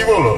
কি বলো?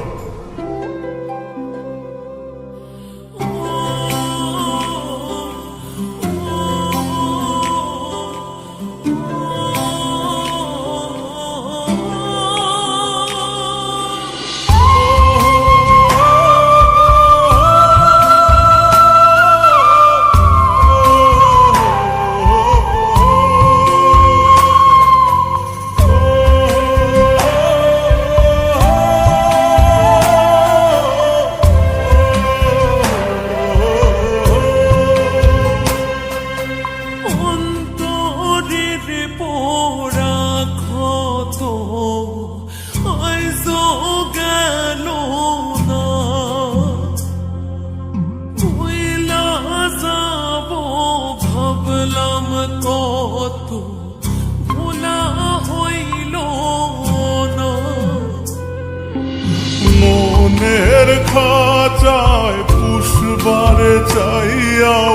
মনের খাঁচায় পুষবারে চাইয়াও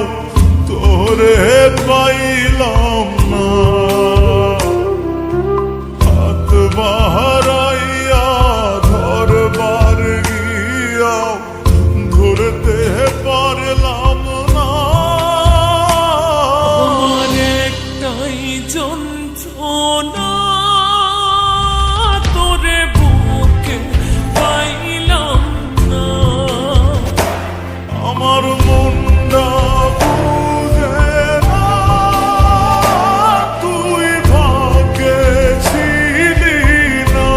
তোরে পাইলাম না, হাত বাহারাইয়া ধরবার গিয়াও ধরতে পারলাম না। আমার একটাই যন্ত্রণা, তোরে বুকে পাইলাম না। আমার মনটা বুঝে না তুই ভাগ্যে ছিলি না।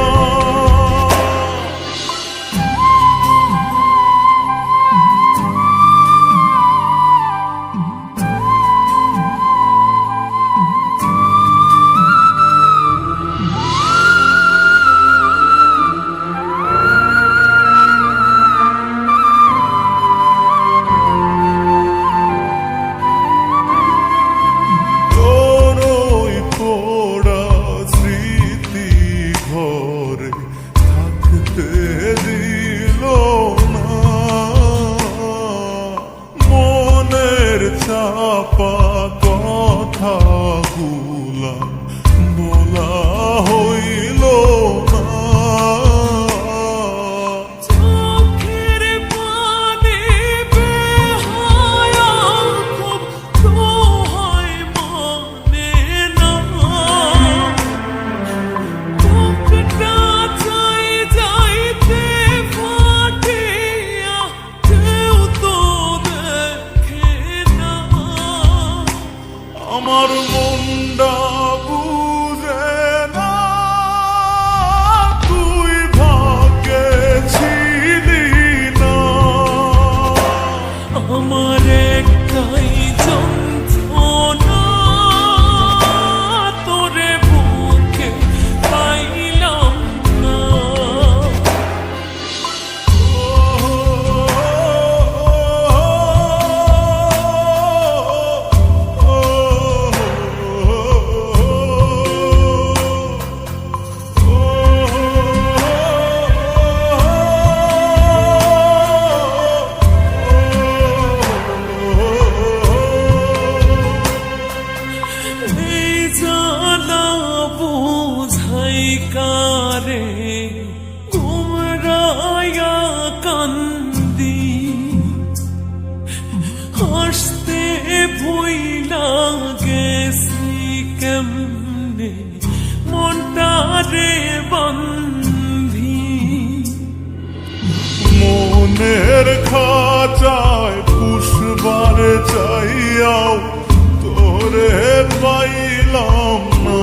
চাপা কথাগুলা বলা হইল না। চোখের পানি বেহায়া খুব দোহাই মানে না। বুকটা চাই যাইতে ফাটিয়া কেউ তো দেখে না। আমার মনটা বুঝে না তুই ভাগ্যে ছিলি না। আমার একটাই যন্ত্রণা, তোরে বুকে পাইলাম না। এই জানা বুঝাই কারে গুমরায়া কান্দি, হাসতে ভুইলা গেছি কেমনে মনটারে বান্ধি। মনের খাঁচায় পুষবারে চাইয়াও তোরে পাইলাম না।